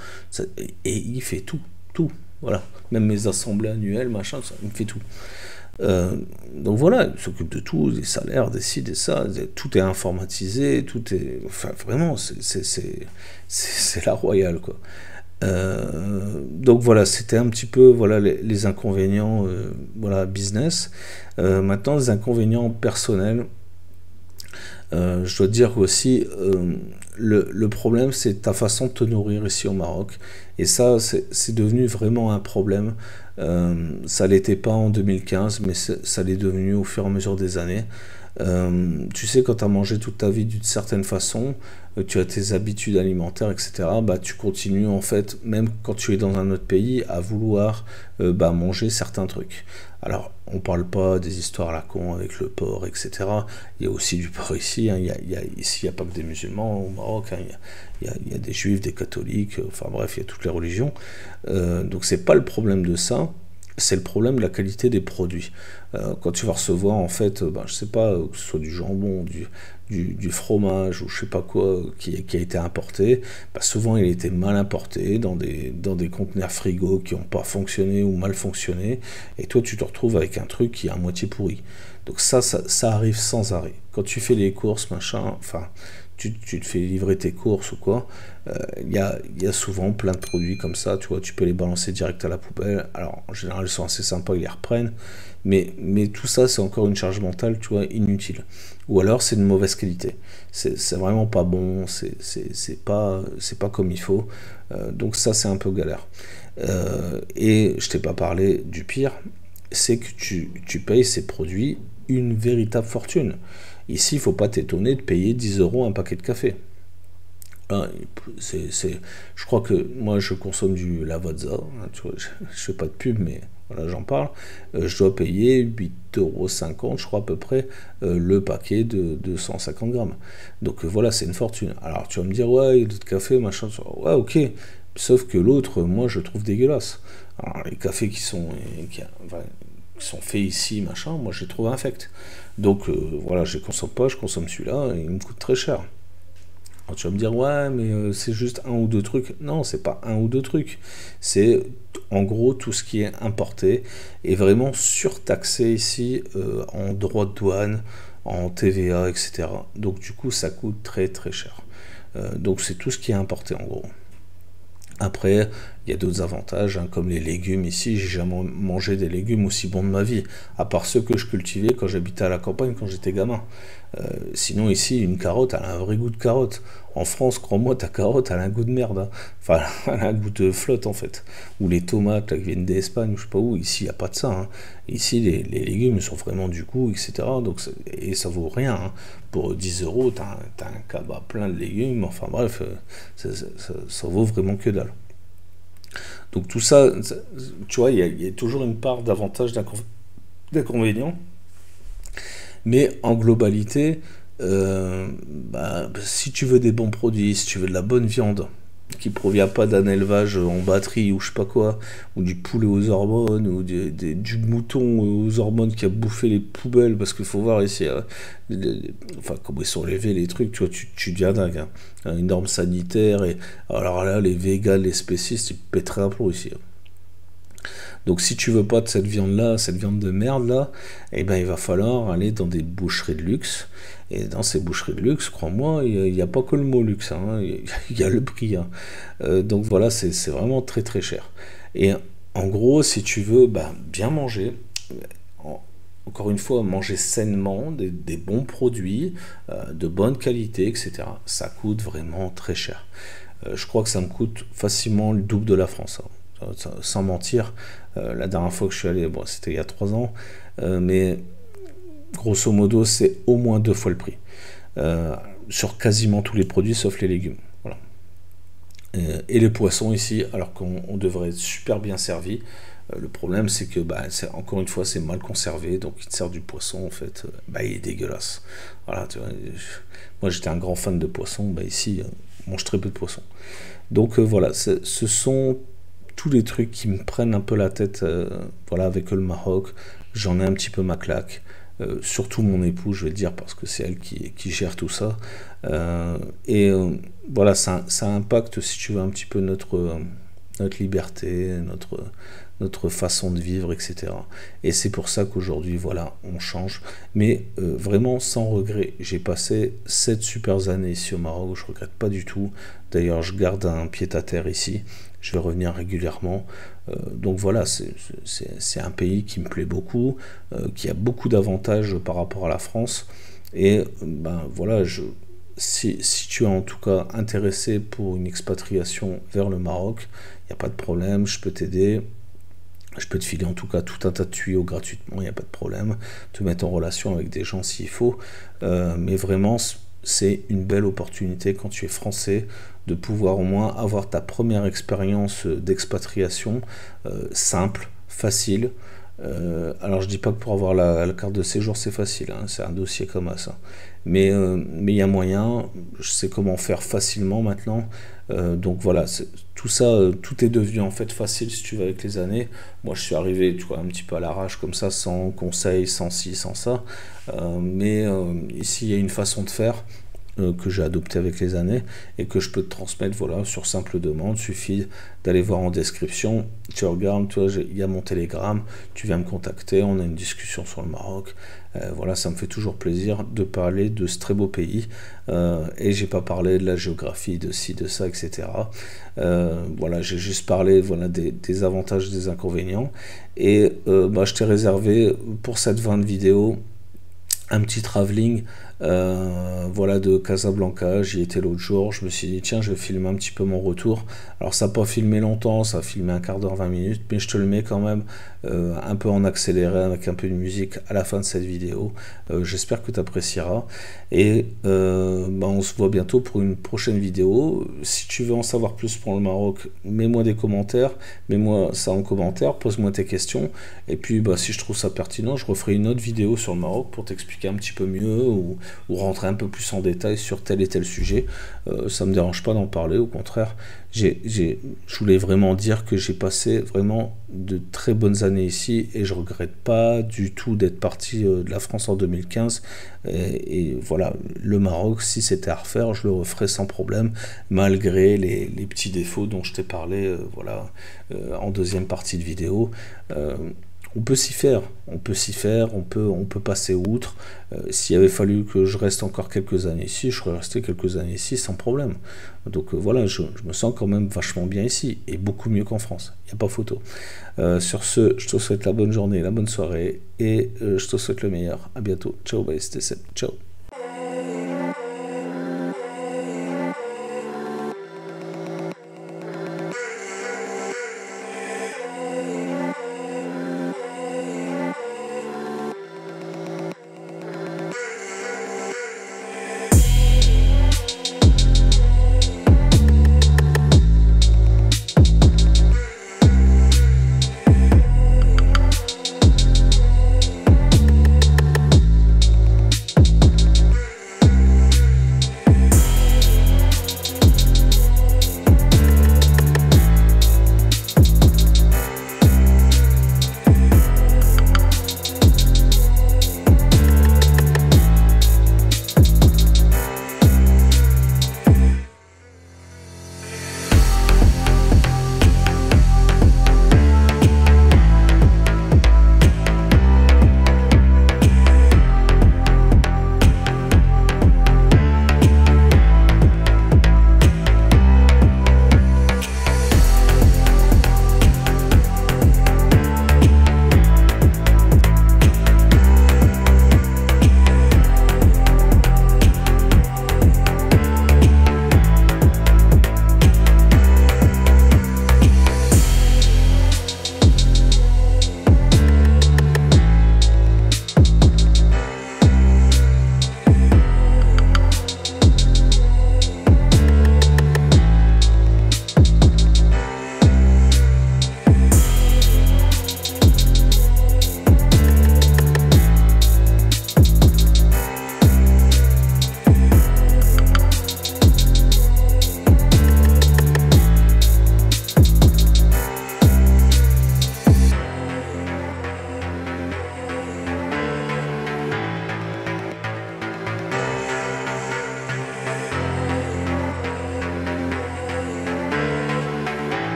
et il fait tout, tout. Voilà. Même mes assemblées annuelles, machin, ça, il me fait tout. Donc voilà, il s'occupe de tout, des salaires, des ci, des ça, tout est informatisé, tout est... Enfin, vraiment, c'est la royale, quoi. Donc voilà, c'était un petit peu voilà, les inconvénients voilà, business. Maintenant, les inconvénients personnels, je dois te dire aussi, le problème, c'est ta façon de te nourrir ici au Maroc. Et ça, c'est devenu vraiment un problème. Ça l'était pas en 2015, mais ça l'est devenu au fur et à mesure des années. Tu sais, quand tu as mangé toute ta vie d'une certaine façon, tu as tes habitudes alimentaires, etc., bah, tu continues, en fait, même quand tu es dans un autre pays, à vouloir bah, manger certains trucs. Alors, on parle pas des histoires à la con avec le porc, etc. Il y a aussi du porc ici. Hein. Ici, il n'y a pas que des musulmans au Maroc. Hein. Il y a des juifs, des catholiques, enfin bref, il y a toutes les religions. Donc, c'est pas le problème de ça. C'est le problème de la qualité des produits. Quand tu vas recevoir, en fait, ben, je sais pas, que ce soit du jambon, du fromage ou je sais pas quoi qui a été importé, ben, souvent il a été mal importé dans des conteneurs frigo qui n'ont pas fonctionné ou mal fonctionné, et toi tu te retrouves avec un truc qui est à moitié pourri. Donc ça arrive sans arrêt. Quand tu fais les courses, machin, enfin, tu te fais livrer tes courses ou quoi, il y a souvent plein de produits comme ça, tu vois, tu peux les balancer direct à la poubelle. Alors, en général, ils sont assez sympas, ils les reprennent, mais tout ça, c'est encore une charge mentale, tu vois, inutile. Ou alors, c'est de mauvaise qualité. C'est vraiment pas bon, c'est pas comme il faut. Donc ça, c'est un peu galère. Et je t'ai pas parlé du pire, c'est que tu payes ces produits une véritable fortune. Ici, il ne faut pas t'étonner de payer 10 € un paquet de café. Hein, je crois que moi, je consomme du Lavazza. Hein, tu vois, je ne fais pas de pub, mais voilà, j'en parle, je dois payer 8,50 €, je crois à peu près, le paquet de 250 grammes. Donc voilà, c'est une fortune. Alors tu vas me dire, ouais, il y a d'autres cafés, machin, ouais, ok, sauf que l'autre, moi, je trouve dégueulasse. Alors, les cafés enfin, qui sont faits ici, machin, moi, je les trouve infects. Donc voilà, je les consomme pas, je consomme celui-là, et il me coûte très cher. Alors, tu vas me dire, ouais, mais c'est juste un ou deux trucs. Non, c'est pas un ou deux trucs. C'est en gros tout ce qui est importé est vraiment surtaxé ici en droits de douane, en TVA, etc. Donc du coup, ça coûte très très cher. Donc c'est tout ce qui est importé en gros. Après, il y a d'autres avantages, hein, comme les légumes. Ici, j'ai jamais mangé des légumes aussi bons de ma vie, à part ceux que je cultivais quand j'habitais à la campagne, quand j'étais gamin. Sinon, ici, une carotte, elle a un vrai goût de carotte. En France, crois-moi, ta carotte, elle a un goût de merde, hein. Enfin, elle a un goût de flotte, en fait. Ou les tomates, là, qui viennent d'Espagne, je sais pas où. Ici, il n'y a pas de ça, hein. Ici, les légumes, ils sont vraiment du goût, etc. Donc, et ça vaut rien, hein. Pour 10 €, t'as un cabas plein de légumes. Enfin, bref, ça vaut vraiment que dalle. Donc tout ça, tu vois, il y a toujours une part d'avantages, d'inconvénients, mais en globalité, si tu veux des bons produits, si tu veux de la bonne viande, qui provient pas d'un élevage en batterie ou je sais pas quoi, ou du poulet aux hormones, ou du mouton aux hormones qui a bouffé les poubelles, parce qu'il faut voir ici, enfin, comment ils sont élevés les trucs, tu vois, tu deviens dingue, hein. Une norme sanitaire, et alors là, les végans, les spécistes, ils pèteraient un plomb ici, hein. Donc si tu veux pas de cette viande-là, cette viande de merde-là, eh ben il va falloir aller dans des boucheries de luxe. Et dans ces boucheries de luxe, crois-moi, il n'y a pas que le mot luxe, hein, il y a le prix, hein. Donc voilà, c'est vraiment très très cher. Et en gros, si tu veux bien manger, encore une fois, manger sainement, des bons produits, de bonne qualité, etc., ça coûte vraiment très cher. Je crois que ça me coûte facilement le double de la France, hein. Sans mentir. La dernière fois que je suis allé, bon, c'était il y a 3 ans, mais grosso modo, c'est au moins 2 fois le prix. Sur quasiment tous les produits, sauf les légumes. Voilà. Et les poissons ici, alors qu'on devrait être super bien servi, le problème, c'est que, encore une fois, c'est mal conservé, donc il te sert du poisson, en fait, il est dégueulasse. Voilà, tu vois, moi, j'étais un grand fan de poisson, ici, on mange très peu de poisson. Donc voilà, ce sont tous les trucs qui me prennent un peu la tête, voilà, avec le Maroc. J'en ai un petit peu ma claque. Surtout mon époux, je vais le dire, parce que c'est elle qui gère tout ça. Voilà, ça impacte, si tu veux, un petit peu notre liberté, notre façon de vivre, etc. Et c'est pour ça qu'aujourd'hui, voilà, on change. Mais vraiment sans regret. J'ai passé 7 super années ici au Maroc, je ne regrette pas du tout. D'ailleurs, je garde un pied-à-terre ici. Je vais revenir régulièrement. Donc voilà, c'est un pays qui me plaît beaucoup, qui a beaucoup d'avantages par rapport à la France. Et voilà, si tu es en tout cas intéressé pour une expatriation vers le Maroc, il n'y a pas de problème, je peux t'aider. Je peux te filer en tout cas tout un tas de tuyaux gratuitement, il n'y a pas de problème. Te mettre en relation avec des gens s'il faut. Mais vraiment, c'est une belle opportunité quand tu es français de pouvoir au moins avoir ta première expérience d'expatriation simple, facile. Alors je dis pas que pour avoir la carte de séjour c'est facile, hein, c'est un dossier comme ça. Mais il y a moyen, je sais comment faire facilement maintenant. Donc voilà, tout ça, tout est devenu en fait facile si tu veux avec les années. Moi je suis arrivé, tu vois, un petit peu à l'arrache comme ça, sans conseil, sans ci, sans ça. Mais ici il y a une façon de faire que j'ai adopté avec les années et que je peux te transmettre, voilà, sur simple demande. Il suffit d'aller voir en description, tu regardes, tu vois, il y a mon Telegram, tu viens me contacter, on a une discussion sur le Maroc. Voilà, ça me fait toujours plaisir de parler de ce très beau pays, et j'ai pas parlé de la géographie, de ci, de ça, etc. Voilà, j'ai juste parlé, voilà, des avantages et des inconvénients, et je t'ai réservé pour cette fin de vidéo un petit travelling voilà, de Casablanca. J'y étais l'autre jour, je me suis dit tiens, je vais filmer un petit peu mon retour. Alors ça n'a pas filmé longtemps, ça a filmé un quart d'heure, 20 minutes, mais je te le mets quand même un peu en accéléré avec un peu de musique à la fin de cette vidéo. J'espère que tu apprécieras, et on se voit bientôt pour une prochaine vidéo. Si tu veux en savoir plus pour le Maroc, mets-moi des commentaires, mets-moi ça en commentaire, pose-moi tes questions, et puis si je trouve ça pertinent, je referai une autre vidéo sur le Maroc pour t'expliquer un petit peu mieux, ou rentrer un peu plus en détail sur tel et tel sujet. Ça me dérange pas d'en parler, au contraire. Je voulais vraiment dire que j'ai passé vraiment de très bonnes années ici, et je regrette pas du tout d'être parti de la France en 2015. Et voilà, le Maroc, si c'était à refaire, je le referais sans problème, malgré les petits défauts dont je t'ai parlé en deuxième partie de vidéo. On peut s'y faire, on peut passer outre. S'il avait fallu que je reste encore quelques années ici, je serais resté quelques années ici sans problème. Donc voilà, je me sens quand même vachement bien ici, et beaucoup mieux qu'en France, il n'y a pas photo. Sur ce, je te souhaite la bonne journée, la bonne soirée, et je te souhaite le meilleur. À bientôt, ciao, bye, c'était Seb, ciao.